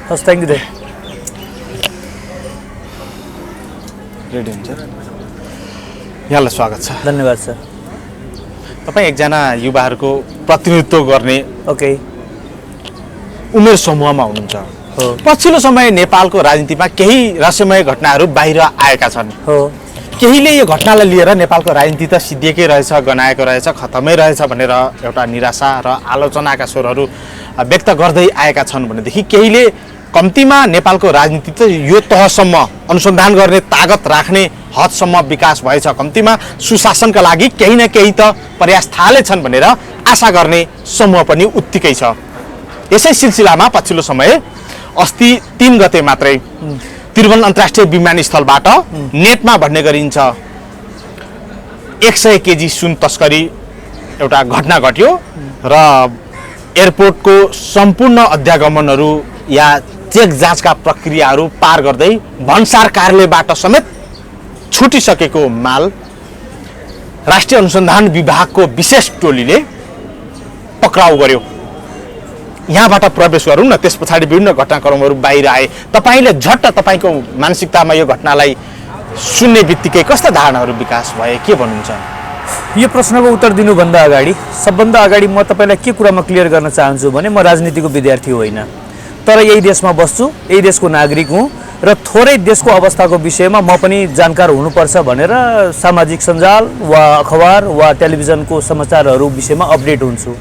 हस् thank you ready हुन्छ यहाँलाई स्वागत छ धन्यवाद सर तपाईँ एकजना युवाहरूको प्रतिनिधित्व गर्ने ओके उमेर समूहमा हुनुहुन्छ हो पछिल्लो समय नेपालको राजनीतिमा केही रहस्यमय घटनाहरू बाहिर आएका छन् हो केहीले यो घटनालाई लिएर नेपालको राजनीति त सिद्धिएकै रहेछ गनाएको रहेछ खतमै रहेछ भनेर एउटा निराशा र आलोचनाका स्वरहरू व्यक्त गर्दै आएका छन् भनेदेखि केहीले कम्तीमा नेपालको राजनीति त यो तहसम्म अनुसन्धान गर्ने तागत राख्ने हदसम्म विकास भएछ कम्तीमा सुशासनका लागि केही न केही त प्रयास थालेछन् भनेर आशा गर्ने समूह पनि उत्तिकै छ यसै सिलसिलामा पछिल्लो समय अस्ति 3 गते मात्रै त्रिभुवन अन्तर्राष्ट्रिय विमानस्थलबाट नेटमा भन्ने गरिन्छ 100 केजी सुन तस्करी एउटा घटना घट्यो र एयरपोर्टको सम्पूर्ण अध्यागमनहरू या चेक जाँचका प्रक्रियाहरू पार गर्दै भन्सार कार्यालयबाट समेत छुटिसकेको माल राष्ट्रिय अनुसन्धान विभागको विशेष टोलीले पक्राउ गर्यो यहाँबाट प्रवेश गरौँ न त्यस पछाडि विभिन्न घटनाक्रमहरू बाहिर आए तपाईले झट्ट तपाईको मानसिकतामा यो घटनालाई सुन्ने बित्तिकै कस्ता धारणाहरू विकास भए के भन्नुहुन्छ यो प्रश्नको उत्तर दिनुभन्दा अगाडि सबभन्दा अगाडि म तपाईलाई के कुरामा क्लियर गर्न चाहन्छु भने म राजनीतिको विद्यार्थी होइन तर यही देशमा बस्छु यही देशको नागरिक हुँ र थोरै देशको अवस्थाको विषयमा म पनि जानकार हुनुपर्छ भनेर सामाजिक सञ्जाल वा अखबार वा टेलिभिजनको समाचारहरू विषयमा अपडेट हुन्छु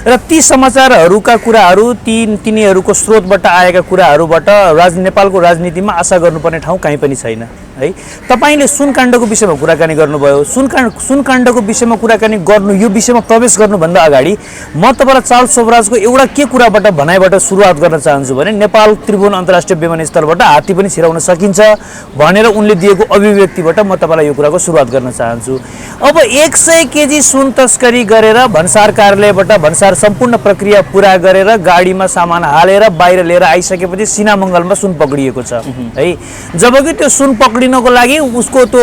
र ती समाचारहरूका कुराहरू तिनीहरूको स्रोतबाट आएका कुराहरूबाट नेपालको राजनीतिमा आशा गर्नुपर्ने ठाउँ कहीँ पनि छैन है तपाईले सुनकाण्डको विषयमा कुराकानी गर्नुभयो सुनकाण्डको विषयमा कुराकानी गर्नु यो विषयमा प्रवेश गर्नुभन्दा अगाडि म तपाईलाई चार्ल्स सोबराजको एउटा के कुराबाट भनाइबाट सुरुवात गर्न चाहन्छु भने नेपाल त्रिभुवन अन्तर्राष्ट्रिय विमानस्थलबाट हात्ती पनि छिराउन सकिन्छ भनेर उनले दिएको अभिव्यक्तिबाट म तपाईलाई यो कुराको सुरुवात गर्न चाहन्छु अब 100 केजी सुन तस्करी गरेर भन्सार कार्यालयबाट भन्सार सम्पूर्ण प्रक्रिया पूरा गरेर गाडीमा सामान हालेर बाहिर लिएर आइसकेपछि सिनामङ्गलमा सुन पक्रिएको छ है जबकि त्यो सुन पक्रिनको लागि उसको त्यो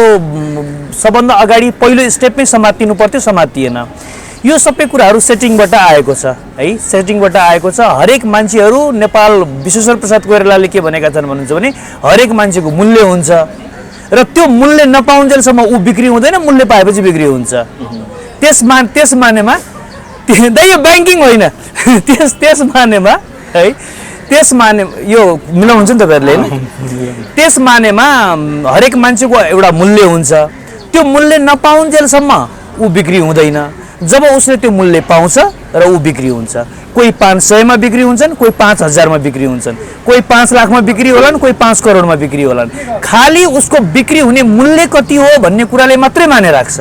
सबभन्दा अगाडि पहिलो स्टेपमै समातिनु पर्थ्यो समातिएन यो सबै कुराहरू सेटिङबाट आएको छ है सेटिङबाट आएको छ हरेक मान्छेहरू नेपाल विश्वेश्वर प्रसाद कोइरालाले के भनेका छन् भन्नुहुन्छ भने हरेक मान्छेको मूल्य हुन्छ र त्यो मूल्य नपाउन्जेलसम्म ऊ बिक्री हुँदैन मूल्य पाएपछि बिक्री हुन्छ त्यस मानेमा यो ब्याङ्किङ होइन त्यस मानेमा है त्यस माने यो मिलाउनुहुन्छ नि तपाईहरुले हैन त्यस मानेमा हरेक मान्छेको एउटा मूल्य हुन्छ त्यो मूल्य नपाउन्जेलसम्म ऊ बिक्री हुँदैन जब उसले त्यो मूल्य पाउँछ र ऊ बिक्री हुन्छ कोही 500 मा बिक्री हुन्छन् कोही 5000 मा बिक्री हुन्छन् कोही 5 लाख मा बिक्री होलान् कोही 5 करोड मा बिक्री होलान् खाली उसको बिक्री हुने मूल्य कति हो भन्ने कुराले मात्रै माने राख्छ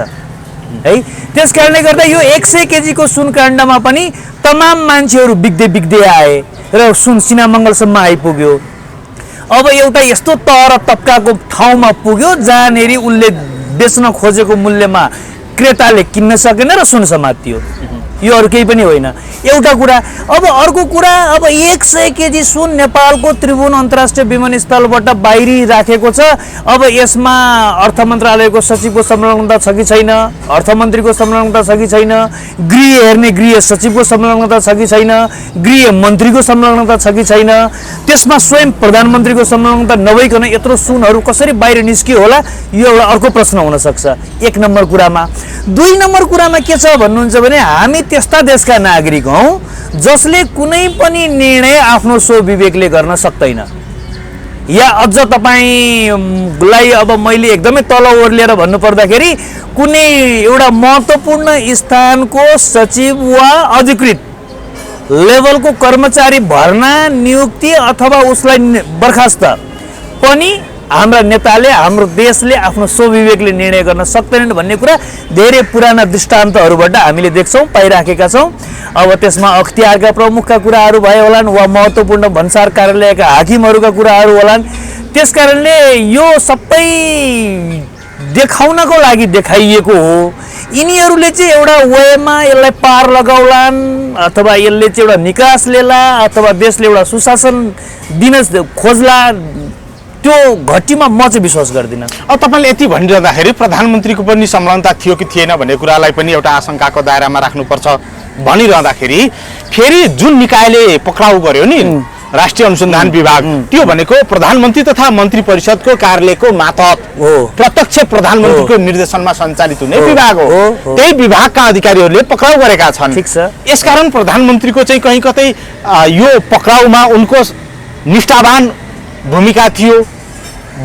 है त्यसकारणले गर्दा यो 100 केजी को सुनकाण्डमा पनि तमाम मान्छेहरू बिग्दै आए र सुन सिनामङ्गलसम्म आइपुग्यो अब एउटा यस्तो तह र तबकाको ठाउँमा पुग्यो जहाँनेरि उनले बेच्न खोजेको मूल्यमा क्रेताले किन्न सकेन र सुन समातियो यो अरु केही पनि होइन एउटा कुरा अब अर्को कुरा अब 100 केजी सुन नेपालको त्रिभुवन अन्तर्राष्ट्रिय विमानस्थलबाट बाहिरी राखेको छ अब यसमा अर्थ मन्त्रालयको सचिवको संलग्नता छ कि छैन अर्थमन्त्रीको संलग्नता छ कि छैन गृह हेर्ने गृह सचिवको संलग्नता छ कि छैन गृह मन्त्रीको संलग्नता छ कि छैन त्यसमा स्वयं प्रधानमन्त्रीको संलग्नता नभइकन यत्रो सुनहरू कसरी बाहिर निस्कियो होला यो एउटा अर्को प्रश्न हुन सक्छ एक नम्बर कुरामा दुई नम्बर कुरामा के छ भन्नुहुन्छ भने हामी त्यस्ता देशका नागरिक हौं जसले कुनै पनि निर्णय आफ्नो स्वविवेकले गर्न सक्दैन या अझ तपाईलाई अब मैले एकदमै तल ओर्लेर भन्नु पर्दाखेरि कुनै एउटा महत्त्वपूर्ण स्थानको सचिव वा अधिकृत लेभलको कर्मचारी भर्ना नियुक्ति अथवा उसलाई बर्खास्त पनि हाम्रा नेताले हाम्रो देशले आफ्नो स्वविवेकले निर्णय गर्न सक्दैनन् भन्ने कुरा धेरै पुराना दृष्टान्तहरूबाट हामीले देख्छौं पाइराखेका छौं अब त्यसमा अख्तियारका प्रमुखका कुराहरू भए होलान् वा महत्त्वपूर्ण भन्सार कार्यालयका हाकिमहरूका कुराहरू होलान् त्यसकारणले यो सबै देखाउनको लागि देखाइएको हो यिनीहरूले चाहिँ एउटा वेमा यसलाई पार लगाउलान् अथवा यसले चाहिँ एउटा निकास लेला अथवा देशले एउटा सुशासन दिन खोज्ला त्यो घटीमा म चाहिँ विश्वास गर्दिन अब तपाईले यति भनिरहँदाखेरि प्रधानमन्त्रीको पनि संलग्नता थियो कि थिएन भन्ने कुरालाई पनि एउटा आशंकाको दायरामा राख्नुपर्छ भनिरहँदाखेरि फेरि जुन निकायले पक्राउ गर्यो नि राष्ट्रिय अनुसन्धान विभाग त्यो भनेको प्रधानमन्त्री तथा मन्त्री परिषदको कार्यालयको मातहत हो। प्रत्यक्ष प्रधानमन्त्रीको निर्देशनमा सञ्चालित हुने विभाग हो। त्यही विभागका अधिकारीहरूले पक्राउ गरेका छन्। ठिक छ। यसकारण प्रधानमन्त्रीको चाहिँ कहीँ कतै यो पक्राउमा उनको निष्ठावान भूमिका थियो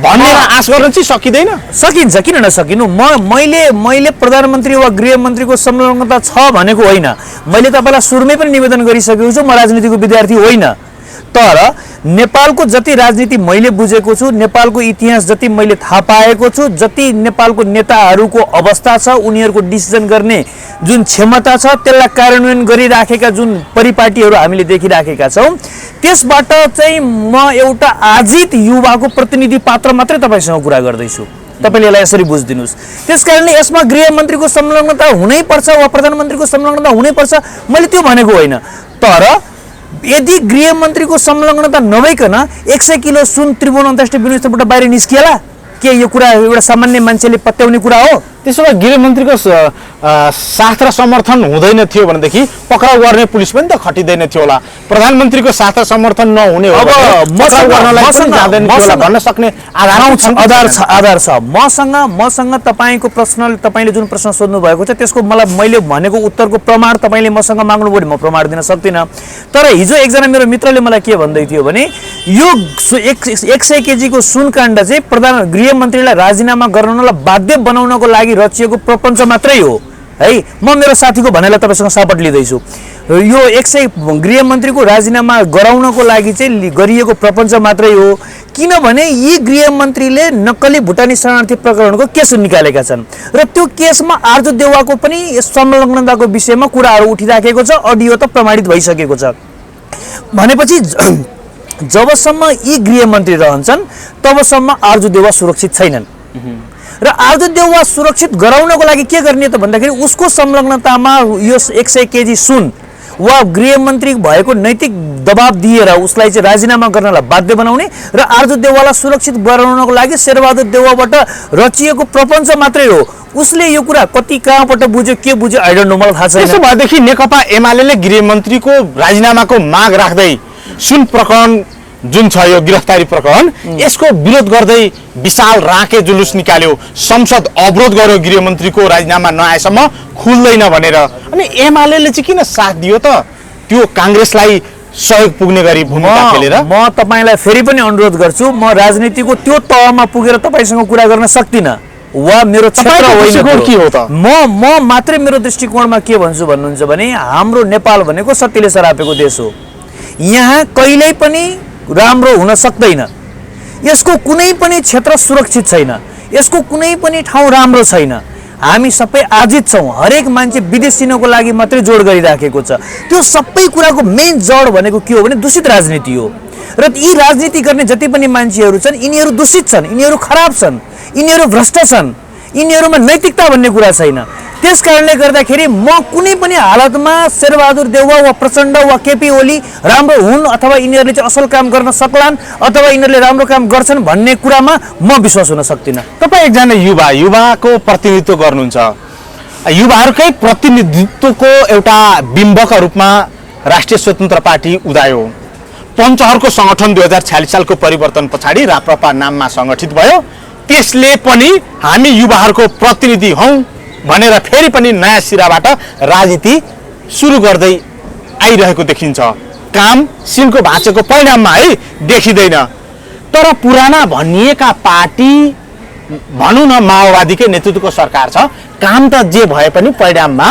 भनेर आश गर्न चाहिँ सकिँदैन। सकिन्छ, किन नसकिनु। मैले प्रधानमन्त्री वा गृहमन्त्रीको संलग्नता छ भनेको होइन। मैले तपाईँलाई सुरुमै पनि निवेदन गरिसकेको छु, म राजनीतिको विद्यार्थी होइन। तर नेपालको जति राजनीति मैले बुझेको छु, नेपालको इतिहास जति मैले थाहा पाएको छु, जति नेपालको नेताहरूको अवस्था छ, उनीहरूको डिसिजन गर्ने जुन क्षमता छ, त्यसलाई कार्यान्वयन गरिराखेका जुन परिपाटीहरू हामीले देखिराखेका छौँ, त्यसबाट चाहिँ म एउटा आजित युवाको प्रतिनिधि पात्र मात्रै तपाईँसँग कुरा गर्दैछु। तपाईँले यसलाई यसरी बुझिदिनुहोस्। त्यसकारणले यसमा गृहमन्त्रीको संलग्नता हुनैपर्छ वा प्रधानमन्त्रीको संलग्नता हुनैपर्छ, मैले त्यो भनेको होइन। तर यदि गृहमन्त्रीको संलग्नता नभइकन 100 किलो सुन त्रिभुवन अन्तर्राष्ट्रिय विमानस्थलबाट बाहिर निस्किएला, के यो कुरा एउटा सामान्य मान्छेले पत्याउने कुरा हो? त्यसो भए गृहमन्त्रीको साथ र समर्थन हुँदैन थियो भनेदेखि पक्राउ गर्ने पुलिस पनि त खटिँदैन थियो होला। प्रधानमन्त्रीको साथ र समर्थन नहुने हो भने पक्राउ गर्नलाई पनि जाँदैन थियो होला भन्न सक्ने आधार छ। मसँग तपाईँको प्रश्न, तपाईँले जुन प्रश्न सोध्नु भएको छ त्यसको मैले भनेको उत्तरको प्रमाण तपाईँले मसँग माग्नुभयो भने म प्रमाण दिन सक्दिनँ। तर हिजो एकजना मेरो मित्रले मलाई के भन्दै थियो भने यो 100 केजीको सुनकाण्ड चाहिँ गृहमन्त्रीलाई राजीनामा गर्नलाई बाध्य बनाउनको लागि रचिएको प्रपञ्च मात्रै हो है। म मेरो साथीको भनाइलाई तपाईँसँग सापट लिँदैछु। यो 100 गृहमन्त्रीको राजीनामा गराउनको लागि चाहिँ गरिएको प्रपञ्च मात्रै हो, किनभने यी गृहमन्त्रीले नक्कली भुटानी शरणार्थी प्रकरणको केस निकालेका छन् र त्यो केसमा आर्जु देउवाको पनि संलग्नताको विषयमा कुराहरू उठिराखेको छ, अडियो त प्रमाणित भइसकेको छ। भनेपछि जबसम्म यी गृहमन्त्री रहन्छन् तबसम्म आर्जु देउवा सुरक्षित छैनन् र आर्जु देउवा सुरक्षित गराउनको लागि के गर्ने त भन्दाखेरि उसको संलग्नतामा यो 100 केजी सुन वा गृहमन्त्री भएको नैतिक दबाब दिएर उसलाई चाहिँ राजीनामा गर्नलाई बाध्य बनाउने र आर्जु देउवालाई सुरक्षित गराउनको लागि शेरबहादुर देउवाबाट रचिएको प्रपञ्च मात्रै हो। उसले यो कुरा कति कहाँबाट बुझ्यो, के बुझ्यो, आई डोन्ट नो, मलाई थाहा छैन। त्यसो भएदेखि नेकपा एमाले गृहमन्त्रीको राजीनामाको माग राख्दै सुन प्रकरण जुन छ यो गिरफ्तारी प्रकरण यसको विरोध गर्दै विशाल राके जुलुस निकाल्यो, संसद अवरोध गर्यो गृहमन्त्रीको राजीनामा नआएसम्म खुल्दैन भनेर। अनि एमाले चाहिँ किन साथ दियो त त्यो काङ्ग्रेसलाई सहयोग पुग्ने गरी भूमिका खेलेर? म तपाईँलाई फेरि पनि अनुरोध गर्छु, म राजनीतिको त्यो तहमा पुगेर तपाईँसँग कुरा गर्न सक्दिनँ वा मेरो क्षेत्र होइन। के हो त? म मात्रै मेरो दृष्टिकोणमा के भन्छु भन्नुहुन्छ भने हाम्रो नेपाल भनेको सत्यले सरापेको देश हो। यहाँ कहिल्यै पनि राम्रो हुन सक्दैन। यसको कुनै पनि क्षेत्र सुरक्षित छैन, यसको कुनै पनि ठाउँ राम्रो छैन। हामी सबै आजित छौँ। हरेक मान्छे विदेश चिनको लागि मात्रै जोड गरिराखेको छ। त्यो सबै कुराको मेन जड भनेको के हो भने दूषित राजनीति हो। र यी राजनीति गर्ने जति पनि मान्छेहरू छन् यिनीहरू दूषित छन्, यिनीहरू खराब छन्, यिनीहरू भ्रष्ट छन्, यिनीहरूमा नैतिकता भन्ने कुरा छैन। त्यस कारणले गर्दाखेरि म कुनै पनि हालतमा शेरबहादुर देउवा वा प्रचण्ड वा केपी ओली राम्रो हुन् अथवा यिनीहरूले चाहिँ असल काम गर्न सक्लान् अथवा यिनीहरूले राम्रो काम गर्छन् भन्ने कुरामा म विश्वास हुन सक्दिनँ। तपाईँ एकजना युवाको प्रतिनिधित्व गर्नुहुन्छ, युवाहरूकै प्रतिनिधित्वको एउटा बिम्बका रूपमा राष्ट्रिय स्वतन्त्र पार्टी उदायो। पञ्चहरको सङ्गठन 2046 सालको परिवर्तन पछाडि राप्रपा नाममा सङ्गठित भयो। त्यसले पनि हामी युवाहरूको प्रतिनिधि हौँ भनेर फेरि पनि नयाँ सिराबाट राजनीति सुरु गर्दै आइरहेको देखिन्छ। काम सिनको भाँचेको परिणाममा है देखिँदैन। तर पुराना भनिएका पार्टी भनौँ न माओवादीकै नेतृत्वको सरकार छ, काम त जे भए पनि परिणाममा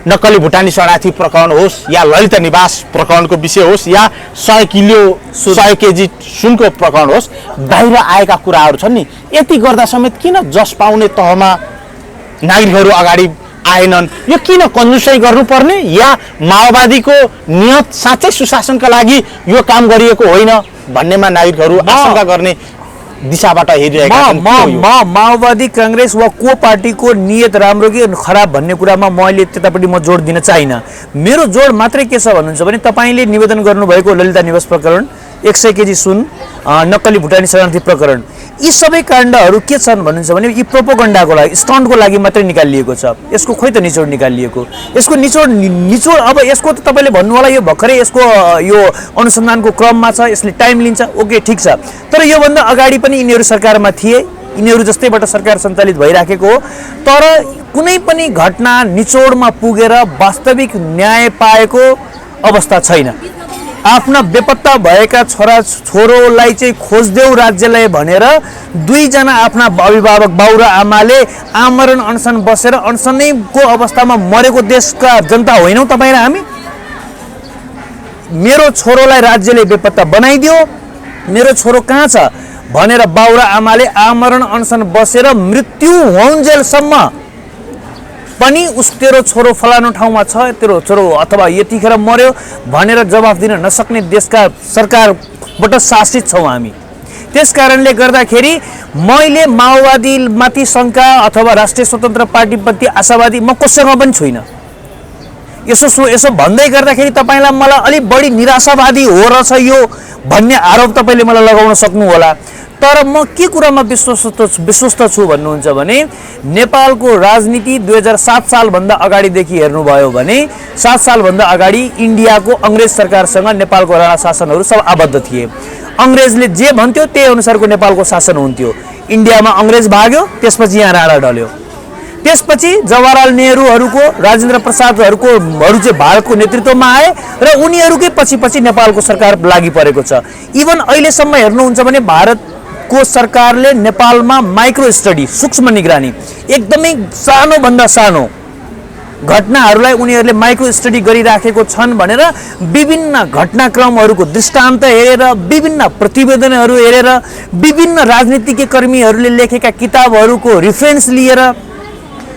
नक्कली भुटानी शरणार्थी प्रकरण होस् या ललित निवास प्रकरणको विषय होस् या 100 केजी सुनको प्रकरण होस्, बाहिर आएका कुराहरू छन् नि, यति गर्दा समेत किन जस पाउने तहमा नागरिकहरू अगाडि आएनन्? यो किन कन्जुसाइ गर्नुपर्ने या माओवादीको नियत साँच्चै सुशासनका लागि यो काम गरिएको होइन भन्नेमा नागरिकहरू आशंका गर्ने दिशाबाट हेरिरहेका छन्? माओवादी काङ्ग्रेस वा को पार्टीको नियत राम्रो कि खराब भन्ने कुरामा मैले त्यतापट्टि म जोड दिन चाहिनँ। मेरो जोड मात्रै के छ भन्नुहुन्छ भने तपाईँले निवेदन गर्नुभएको ललिता निवास प्रकरण, 100 केजी सुन, नक्कली भुटानी शरणार्थी प्रकरण, यी सबै काण्डहरू के छन् भन्नुहुन्छ भने यी प्रोपोगन्डाको लागि स्टन्टको लागि मात्रै निकालिएको छ। यसको खोइ त निचोड निकालिएको, यसको निचोड अब यसको त तपाईँले भन्नु होला यो भर्खरै यसको यो अनुसन्धानको क्रममा छ, यसले टाइम लिन्छ, ओके ठिक छ। तर योभन्दा अगाडि पनि यिनीहरू सरकारमा थिए, यिनीहरू जस्तैबाट सरकार सञ्चालित भइराखेको हो। तर कुनै पनि घटना निचोडमा पुगेर वास्तविक न्याय पाएको अवस्था छैन। आफ्ना बेपत्ता भएका छोरोलाई चाहिँ खोज्देऊ राज्यलाई भनेर दुईजना आफ्ना अभिभावक बाउ र आमाले आमरण अनसन बसेर अनसनैको अवस्थामा मरेको देशका जनता होइनौँ तपाईँ र हामी? मेरो छोरोलाई राज्यले बेपत्ता बनाइदियो, मेरो छोरो कहाँ छ भनेर बाउ र आमाले आमरण अनसन बसेर मृत्यु होउन्जेलसम्म पनि तेरो छोरो फलानु ठाउँमा छ, तेरो छोरो अथवा यतिखेर मर्यो भनेर जवाफ दिन नसक्ने देशका सरकारबाट शासित छौँ हामी। त्यस कारणले गर्दाखेरि मैले माओवादीमाथि शङ्का अथवा राष्ट्रिय स्वतन्त्र पार्टीप्रति आशावादी म कसैमा पनि छुइनँ। यसो भन्दै गर्दाखेरि तपाईँलाई मलाई अलिक बढी निराशावादी हो रहेछ यो भन्ने आरोप तपाईँले मलाई लगाउन सक्नु होला। तर म के कुरामा विश्वस्त छु भन्नुहुन्छ भने नेपालको राजनीति 2007 सालभन्दा अगाडिदेखि हेर्नुभयो भने 7 सालभन्दा अगाडि इन्डियाको अङ्ग्रेज सरकारसँग नेपालको राणा शासनहरू सब आबद्ध थिए। अङ्ग्रेजले जे भन्थ्यो त्यही अनुसारको नेपालको शासन हुन्थ्यो। इन्डियामा अङ्ग्रेज भाग्यो, त्यसपछि यहाँ राणा ढल्यो। त्यसपछि जवाहरलाल नेहरूहरूको, राजेन्द्र प्रसादहरूको चाहिँ भारतको नेतृत्वमा आए र उनीहरूकै पछि नेपालको सरकार लागि परेको छ। इभन अहिलेसम्म हेर्नुहुन्छ भने भारतको सरकारले नेपालमा माइक्रो स्टडी, सूक्ष्म निगरानी, एकदमै सानोभन्दा सानो घटनाहरूलाई उनीहरूले माइक्रो स्टडी गरिराखेको छन् भनेर विभिन्न घटनाक्रमहरूको दृष्टान्त हेरेर, विभिन्न प्रतिवेदनहरू हेरेर, विभिन्न राजनीतिज्ञ कर्मीहरूले लेखेका किताबहरूको रिफरेन्स लिएर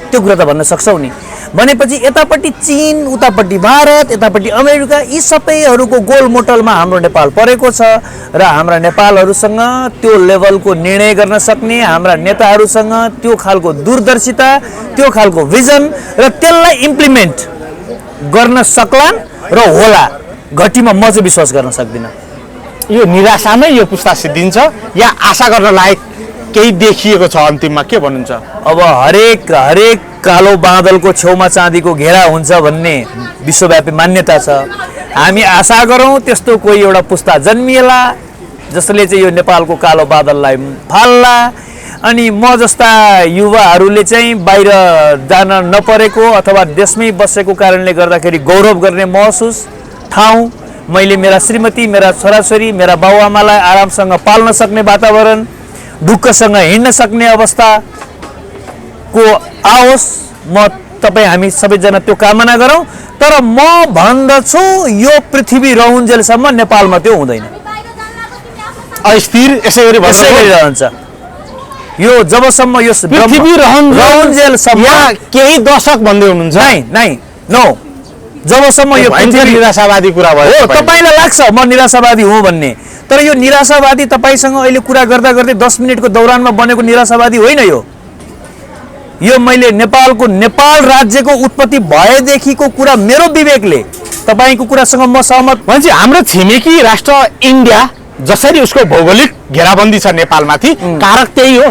त्यो कुरा त भन्न सक्छौ नि। भनेपछि यतापट्टि चीन, उतापट्टि भारत, यतापट्टि अमेरिका, यी सबैहरूको गोलमोटलमा हाम्रो नेपाल परेको छ र हाम्रा नेपालहरूसँग त्यो लेभलको निर्णय गर्न सक्ने, हाम्रा नेताहरूसँग त्यो खालको दूरदर्शिता, त्यो खालको भिजन र त्यसलाई इम्प्लिमेन्ट गर्न सक्लान् र होला घटीमा म चाहिँ विश्वास गर्न सक्दिनँ। यो निराशामै यो पुस्ता सिद्धिन्छ या आशा गर्न लायक केही देखिएको छ अन्तिममा, के भन्नुहुन्छ? अब हरेक कालो बादलको छेउमा चाँदीको घेरा हुन्छ भन्ने विश्वव्यापी मान्यता छ। हामी आशा गरौँ त्यस्तो कोही एउटा पुस्ता जन्मिएला जसले चाहिँ यो नेपालको कालो बादललाई फाल्ला, अनि म जस्ता युवाहरूले चाहिँ बाहिर जान नपरेको अथवा देशमै बसेको कारणले गर्दाखेरि गौरव गर्ने महसुस ठाउँ, मैले मेरा श्रीमती, मेरा छोराछोरी, मेरा बाउआमालाई आरामसँग पाल्न सक्ने वातावरण, ढुक्कसँग हिँड्न सक्ने अवस्थाको आओस्, म तपाईँ हामी सबैजना त्यो कामना गरौँ। तर म भन्दछु यो पृथ्वी रहन्जेलसम्म नेपालमा त्यो हुँदैन, अस्थिर यसै गरी गरिरहन्छ। यो जबसम्म यो पृथ्वी रहन्जेलसम्म केही दशक भन्दै हुनुहुन्छ नो जबसम्म यो निराशावादी कुरा भयो। तपाईँलाई लाग्छ म निराशावादी हुँ भन्ने, तर यो निराशावादी तपाईँसँग अहिले कुरा गर्दा गर्दै 10 मिनटको दौरानमा बनेको निराशावादी होइन। यो मैले नेपाल राज्यको उत्पत्ति भएदेखिको कुरा मेरो विवेकले तपाईँको कुरासँग म सहमत। भन्छ हाम्रो छिमेकी राष्ट्र इन्डिया जसरी उसको भौगोलिक घेराबन्दी छ नेपालमाथि, कारक त्यही हो।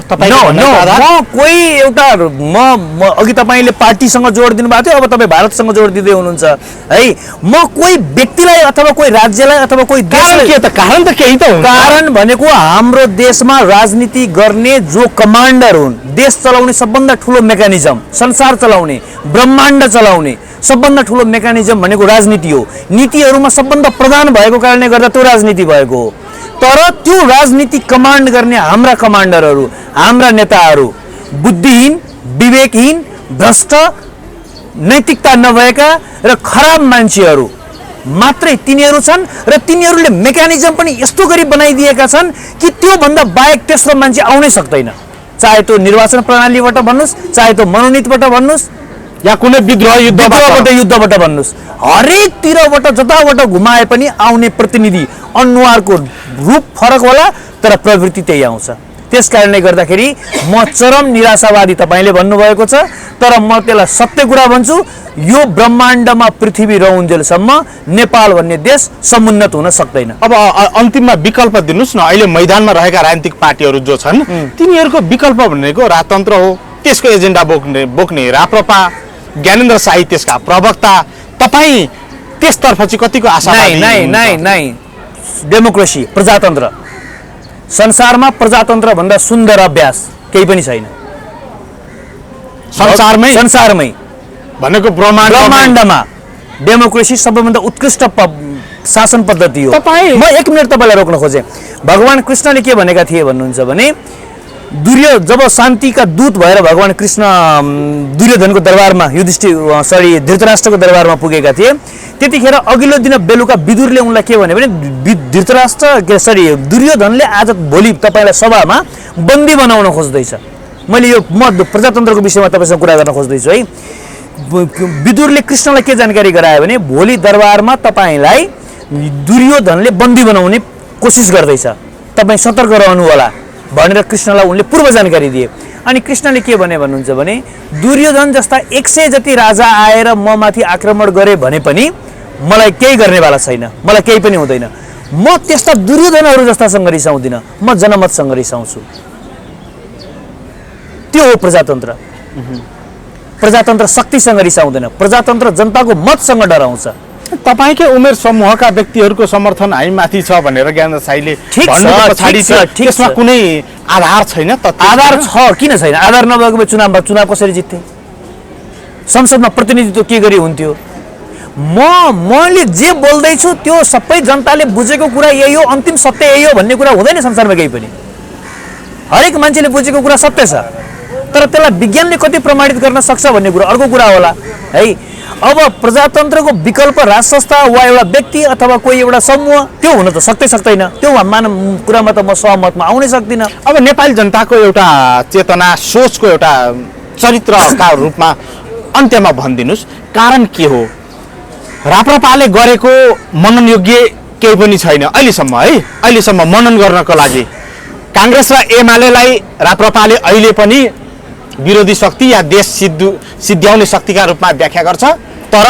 कोही एउटा म अघि तपाईँले पार्टीसँग जोड दिनुभएको थियो, अब तपाईँ भारतसँग जोड दिँदै हुनुहुन्छ है। म कोही व्यक्तिलाई अथवा कोही राज्यलाई अथवा कोही देशलाई कारण त केही त हो। कारण भनेको हाम्रो देशमा राजनीति गर्ने जो कमान्डर हुन्, देश चलाउने सबभन्दा ठुलो मेकानिजम, संसार चलाउने, ब्रह्माण्ड चलाउने सबभन्दा ठुलो मेकानिजम भनेको राजनीति हो। नीतिहरूमा सबभन्दा प्रधान भएको कारणले गर्दा त्यो राजनीति भएको हो। तर त्यो राजनीति कमान्ड गर्ने हाम्रा कमान्डरहरू, हाम्रा नेताहरू बुद्धिहीन, विवेकहीन, भ्रष्ट, नैतिकता नभएका र खराब मान्छेहरू मात्रै तिनीहरू छन् र तिनीहरूले मेकानिजम पनि यस्तो गरी बनाइदिएका छन् कि त्योभन्दा बाहेक तेस्रो मान्छे आउनै सक्दैन। चाहे त्यो निर्वाचन प्रणालीबाट भन्नुहोस्, चाहे त्यो मनोनितबाट भन्नुहोस्, या कुनै युद्धबाट भन्नुहोस्, हरेकतिरबाट जताबाट घुमाए पनि आउने प्रतिनिधि अनुहारको रूप फरक होला तर प्रवृत्ति त्यही आउँछ। त्यस कारणले गर्दाखेरि म चरम निराशावादी तपाईँले भन्नुभएको छ, तर म त्यसलाई सत्य कुरा भन्छु, यो ब्रह्माण्डमा पृथ्वी रहउन्जेलसम्म नेपाल भन्ने देश समुन्नत हुन सक्दैन। अब अन्तिममा विकल्प दिनुहोस् न, अहिले मैदानमा रहेका राजनीतिक पार्टीहरू जो छन् तिनीहरूको विकल्प भनेको राजतन्त्र हो, त्यसको एजेन्डा बोक्ने राप्रपा, ज्ञानेन्द्र शाही त्यसका प्रवक्ता, तपाईँ त्यसतर्फ चाहिँ कतिको आशावादी हुनुहुन्छ? डेमोक्रेसी, प्रजातन्त्र, संसारमा प्रजातन्त्र भन्दा सुन्दर अभ्यास केही पनि छैन संसारमै भनेको ब्रह्माण्डमा डेमोक्रेसी सबैभन्दा उत्कृष्ट शासन पद्धति हो। म 1 मिनट तपाईँलाई रोक्न खोजेँ। भगवान कृष्णले के भनेका थिए भन्नुहुन्छ भने, जब शान्तिका दूत भएर भगवान कृष्ण दुर्योधनको दरबारमा धृतराष्ट्रको दरबारमा पुगेका थिए, त्यतिखेर अघिल्लो दिन बेलुका विदुरले उनलाई के भने दुर्योधनले आज भोलि तपाईँलाई सभामा बन्दी बनाउन खोज्दैछ। मैले यो प्रजातन्त्रको विषयमा तपाईँसँग कुरा गर्न खोज्दैछु है। विदुरले कृष्णलाई के जानकारी गरायो भने, भोलि दरबारमा तपाईँलाई दुर्योधनले बन्दी बनाउने कोसिस गर्दैछ, तपाईँ सतर्क रहनु होला भनेर कृष्णलाई उनले पूर्व जानकारी दिए। अनि कृष्णले के भने भन्नुहुन्छ भने, दुर्योधन जस्ता 100 जति राजा आएर म माथि आक्रमण गरे भने पनि मलाई केही गर्नेवाला छैन, मलाई केही पनि हुँदैन। म त्यस्ता दुर्योधनहरू जस्तासँग रिसाउँदिनँ, म जनमतसँग रिसाउँछु। त्यो हो प्रजातन्त्र। प्रजातन्त्र शक्तिसँग रिसाउँदैन, प्रजातन्त्र जनताको मतसँग डराउँछ। तपाईकै उमेर समूहका व्यक्तिहरूको समर्थन हामीमाथि छ भनेर ज्ञानेन्द्र शाहीले भन्नु पछाडि त्यसमा कुनै आधार छैन? आधार छ, किन छैन? आधार नभएको भए चुनाव कसरी जित्थे? संसदमा प्रतिनिधित्व के गरी हुन्थ्यो? मैले जे बोल्दैछु त्यो सबै जनताले बुझेको कुरा यही हो, अन्तिम सत्य यही हो भन्ने कुरा हुँदैन संसारमा केही पनि। हरेक मान्छेले बुझेको कुरा सत्य छ, तर त्यसलाई विज्ञानले कति प्रमाणित गर्न सक्छ भन्ने कुरा अर्को कुरा होला है। अब प्रजातन्त्रको विकल्प राज संस्था वा एउटा व्यक्ति अथवा कोही एउटा समूह, त्यो हुन त सक्दैन। त्यो कुरामा त म सहमतमा आउनै सक्दिनँ। अब नेपाली जनताको एउटा चेतना, सोचको एउटा चरित्रका रूपमा अन्त्यमा भनिदिनुहोस्, कारण के हो? राप्रपाले गरेको मनन योग्य केही पनि छैन अहिलेसम्म है। अहिलेसम्म मनन गर्नको लागि काङ्ग्रेस र एमालेलाई राप्रपाले अहिले पनि विरोधी शक्ति या देश सिद्ध्याउने शक्तिका रूपमा व्याख्या गर्छ। तर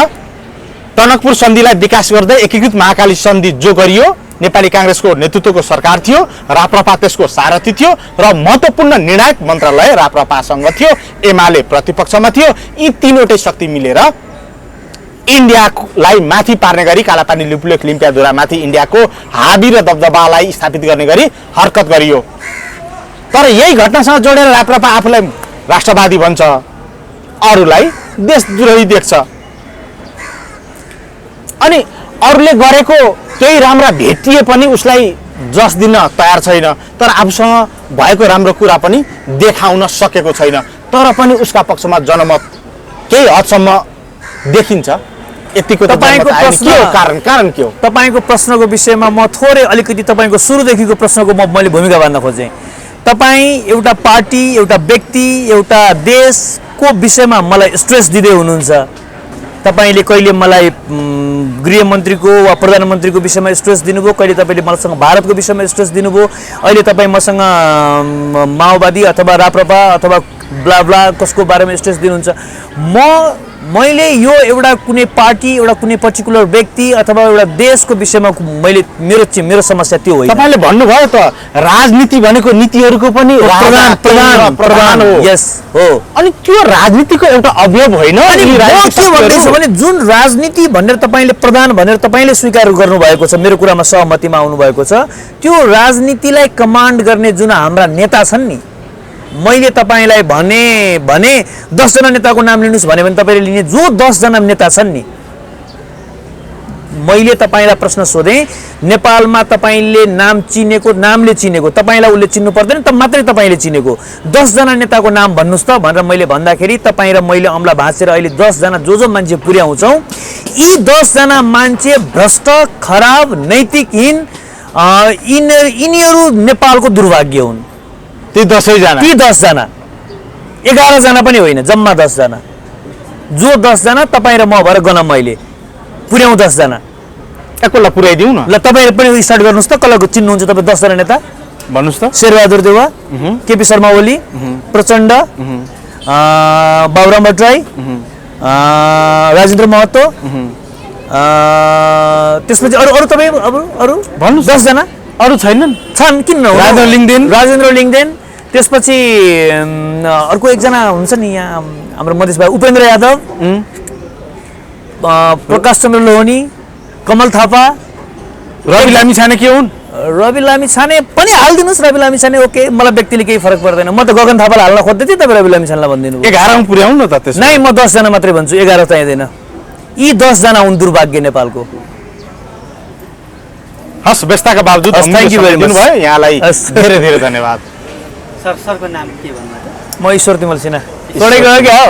टनकपुर सन्धिलाई विकास गर्दै एकीकृत महाकाली सन्धि जो गरियो, नेपाली काङ्ग्रेसको नेतृत्वको सरकार थियो, राप्रपा त्यसको सारथी थियो र महत्त्वपूर्ण निर्णायक मन्त्रालय राप्रपासँग थियो, एमाले प्रतिपक्षमा थियो। यी तीनवटै शक्ति मिलेर इन्डियालाई माथि पार्ने गरी कालापानी लिपुलेख लिम्पियाधुरामाथि इन्डियाको हाबी र दबदबालाई स्थापित गर्ने गरी हरकत गरियो। तर यही घटनासँग जोडेर राप्रपा आफूलाई राष्ट्रवादी भन्छ, अरूलाई देशद्रोही देख्छ। अनि अरूले गरेको केही राम्रा भेटिए पनि उसलाई जस दिन तयार छैन, तर आफूसँग भएको राम्रो कुरा पनि देखाउन सकेको छैन, तर पनि उसका पक्षमा जनमत केही हदसम्म देखिन्छ। यतिको तपाईको प्रश्न कारण के हो? तपाईको प्रश्नको विषयमा म थोरै अलिकति तपाईको सुरुदेखिको प्रश्नको मैले भूमिका बाँध्न खोजेँ। तपाईँ एउटा पार्टी, एउटा व्यक्ति, एउटा देशको विषयमा मलाई स्ट्रेस दिँदै हुनुहुन्छ। तपाईँले कहिले मलाई गृहमन्त्रीको वा प्रधानमन्त्रीको विषयमा स्ट्रेस दिनुभयो, कहिले तपाईँले मसँग भारतको विषयमा स्ट्रेस दिनुभयो, अहिले तपाईँ मसँग माओवादी अथवा राप्रपा अथवा ब्ला ब्ला कसको बारेमा स्ट्रेस दिनुहुन्छ। मैले यो एउटा कुनै पार्टी, एउटा कुनै पर्टिकुलर व्यक्ति अथवा एउटा देशको विषयमा मेरो समस्या त्यो होइन। तपाईले भन्नुभयो त राजनीति भनेको नीतिहरूको पनि प्रधान हो। यस हो। अनि त्यो राजनीतिको एउटा अवयव होइन। अनि म के भन्दैछु भने, जुन राजनीति भनेर तपाईले प्रधान भनेर तपाईले स्वीकार गर्नुभएको छ, मेरो कुरामा सहमतिमा आउनु भएको छ, त्यो राजनीतिलाई कमान्ड गर्ने जुन हाम्रा नेता छन् नि, मैले तपाईलाई भने 10 जना नेताको नाम लिनुहोस् भने तपाईले लिने जो 10 जना नेता छन् नि, मैले तपाईलाई प्रश्न सोधेँ, नेपालमा तपाईले नामले चिनेको, तपाईलाई उसले चिन्नु पर्दैन त मात्रै तपाईले चिनेको 10 जना नेताको नाम भन्नुहोस् त भनेर मैले भन्दाखेरि तपाईँ र मैले अम्ला भाँचेर अहिले 10 जना जो मान्छे पुर्याउँछौँ, यी 10 जना मान्छे भ्रष्ट, खराब, नैतिकहीन, यिनीहरू नेपालको दुर्भाग्य हुन्। ती 10 जना 11 जना पनि होइन, जम्मा 10 जना। जो 10 जना तपाईँ र म भएर गन मैले पुर्याउँ 10 जना। एकैलाई पुर्याइदिउँ न। ल तपाईँ पनि स्टार्ट गर्नुहोस् त, कसलाई चिन्नुहुन्छ तपाईँ 10 जना नेता? भन्नुहोस् त। शेरबहादुर देउवा, केपी शर्मा ओली, प्रचण्ड, बाबुराम भट्टराई, राजेन्द्र महतो, त्यसपछि अरू तपाईँ अरू भन्नुहोस् 10 जना अरू छैनन्? छन्, किन नहुनु? राजेन्द्र लिङ्गदेन, त्यसपछि अर्को एकजना हुन्छ नि यहाँ हाम्रो मधेसबाट उपेन्द्र यादव, प्रकाश चन्द्र लोहनी, कमल थापा, रवि लामिछाने के हुन्? रवि लामिछाने पनि हालिदिनुहोस्। रवि लामिछाने ओके, मलाई व्यक्तिले केही फरक पर्दैन। म त गगन थापालाई हाल्न खोज्दै थिएँ, तपाईँ रवि लामिछानेलाई भनिदिनु भयो। 11 मा पुर्याउनु न त त्यसो। नै, म 10 जना मात्रै भन्छु, 11 चाहिँदैन। यी 10 जना हुन् दुर्भाग्य नेपालको। हस्, व्यस्तका बावजुद थ्याङ्क यू भेरी मच भयो। यहाँलाई धेरै धेरै धन्यवाद। सरको नाम के भन्नु? म ईश्वर तिमल सिन्हा। छोडेको हो क्या हो?